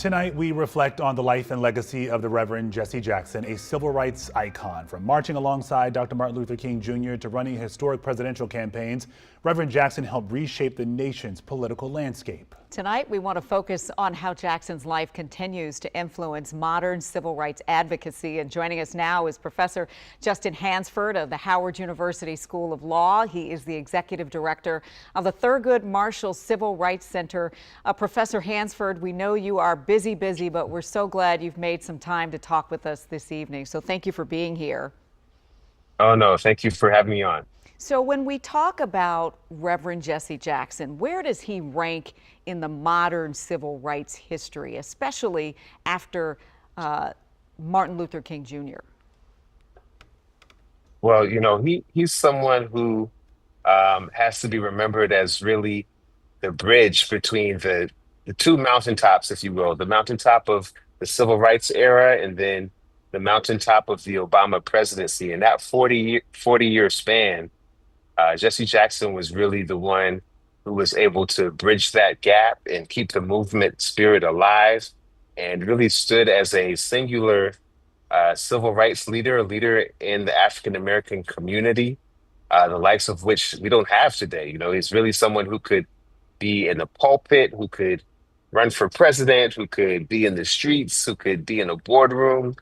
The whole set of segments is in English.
Tonight, we reflect on the life and legacy of the Reverend Jesse Jackson, a civil rights icon. From marching alongside Dr. Martin Luther King Jr. to running historic presidential campaigns, Reverend Jackson helped reshape the nation's political landscape. Tonight, we want to focus on how Jackson's life continues to influence modern civil rights advocacy. And joining us now is Professor Justin Hansford of the Howard University School of Law. He is the executive director of the Thurgood Marshall Civil Rights Center. Professor Hansford, we know you are busy, but we're so glad you've made some time to talk with us this evening. So thank you for being here. Oh, no, thank you for having me on. So when we talk about Reverend Jesse Jackson, where does he rank in the modern civil rights history, especially after Martin Luther King Jr.? Well, he's someone who has to be remembered as really the bridge between the two mountaintops, if you will, the mountaintop of the civil rights era and then the mountaintop of the Obama presidency. In that 40-year span, Jesse Jackson was really the one who was able to bridge that gap and keep the movement spirit alive, and really stood as a singular civil rights leader, a leader in the African American community, the likes of which we don't have today. He's really someone who could be in the pulpit, who could run for president, who could be in the streets, who could be in a boardroom,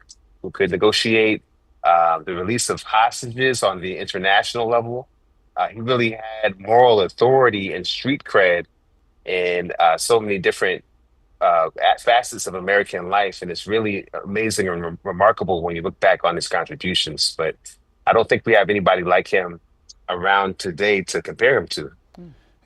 who could negotiate the release of hostages on the international level. He really had moral authority and street cred in so many different facets of American life. And it's really amazing and remarkable when you look back on his contributions. But I don't think we have anybody like him around today to compare him to.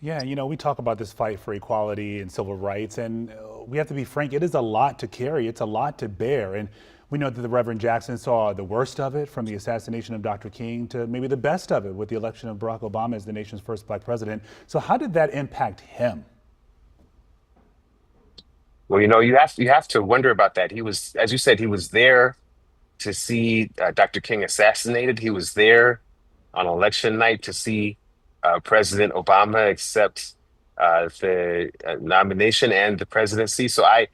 Yeah, we talk about this fight for equality and civil rights, and we have to be frank, it is a lot to carry, it's a lot to bear. And we know that the Reverend Jackson saw the worst of it, from the assassination of Dr. King to maybe the best of it with the election of Barack Obama as the nation's first Black president. So how did that impact him? Well, you have to wonder about that. He was, as you said, he was there to see Dr. King assassinated. He was there on election night to see President Obama accept the nomination and the presidency. So I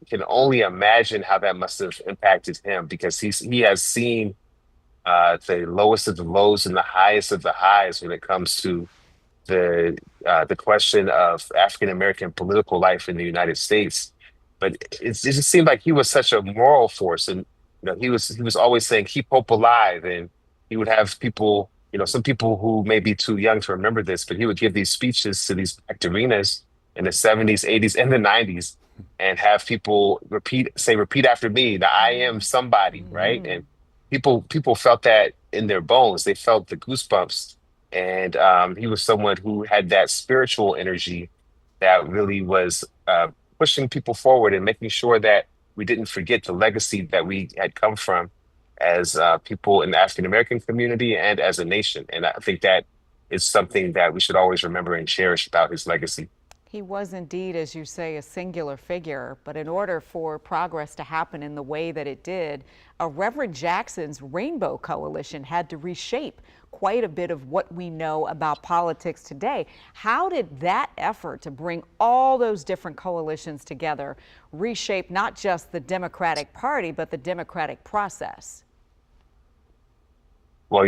can only imagine how that must have impacted him, because he has seen the lowest of the lows and the highest of the highs when it comes to the question of African American political life in the United States. But it just seemed like he was such a moral force, and he was always saying, "Keep hope alive," and he would have people. Some people who may be too young to remember this, but he would give these speeches to these packed arenas in the 70s, 80s, and the 90s, and have people repeat after me, that I am somebody, right? And people felt that in their bones. They felt the goosebumps. And he was someone who had that spiritual energy that really was pushing people forward and making sure that we didn't forget the legacy that we had come from as people in the African American community and as a nation. And I think that is something that we should always remember and cherish about his legacy. He was indeed, as you say, a singular figure, but in order for progress to happen in the way that it did, Reverend Jackson's Rainbow Coalition had to reshape quite a bit of what we know about politics today. How did that effort to bring all those different coalitions together reshape not just the Democratic Party, but the democratic process? Well,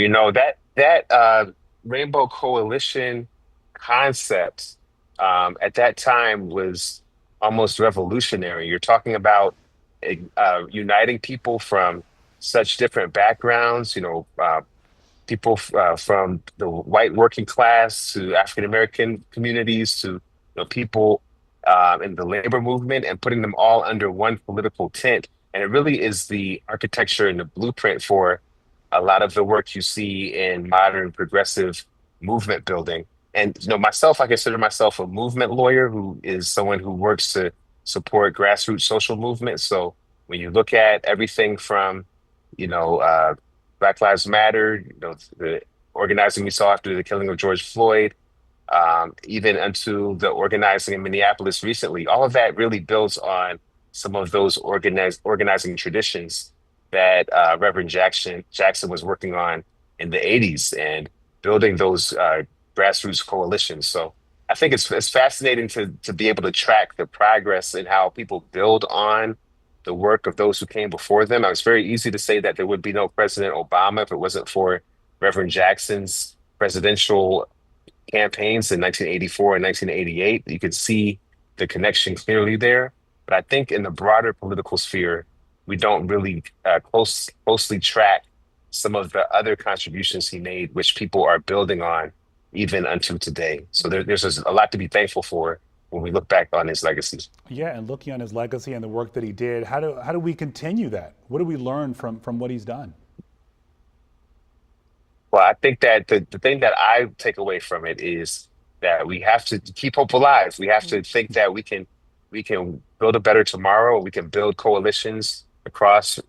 that Rainbow Coalition concept at that time was almost revolutionary. You're talking about uniting people from such different backgrounds, people from the white working class to African American communities to people in the labor movement, and putting them all under one political tent. And it really is the architecture and the blueprint for a lot of the work you see in modern progressive movement building. And myself, I consider myself a movement lawyer, who is someone who works to support grassroots social movements. So when you look at everything from Black Lives Matter, the organizing we saw after the killing of George Floyd, even unto the organizing in Minneapolis recently, all of that really builds on some of those organizing traditions that Reverend Jackson was working on in the 80s, and building those grassroots coalitions. So I think it's fascinating to be able to track the progress and how people build on the work of those who came before them. It's very easy to say that there would be no President Obama if it wasn't for Reverend Jackson's presidential campaigns in 1984 and 1988. You could see the connection clearly there. But I think in the broader political sphere, we don't really closely track some of the other contributions he made, which people are building on even until today. So there's a lot to be thankful for when we look back on his legacy. Yeah, and looking on his legacy and the work that he did, how do we continue that? What do we learn from what he's done? Well, I think that the thing that I take away from it is that we have to keep hope alive. We have to think that we can build a better tomorrow. We can build coalitions across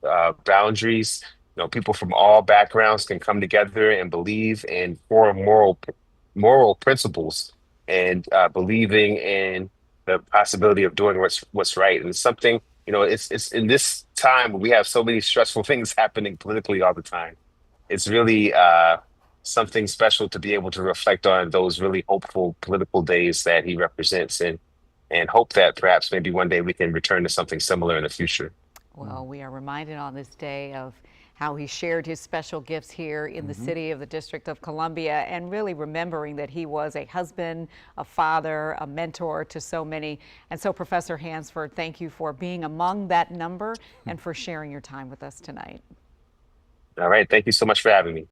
boundaries. You know, people from all backgrounds can come together and believe in core moral principles and believing in the possibility of doing what's right. And it's something, you know, it's in this time we have so many stressful things happening politically all the time. It's really something special to be able to reflect on those really hopeful political days that he represents, and hope that perhaps maybe one day we can return to something similar in the future. Well, we are reminded on this day of how he shared his special gifts here in the city of the District of Columbia, and really remembering that he was a husband, a father, a mentor to so many. And so, Professor Hansford, thank you for being among that number and for sharing your time with us tonight. All right. Thank you so much for having me.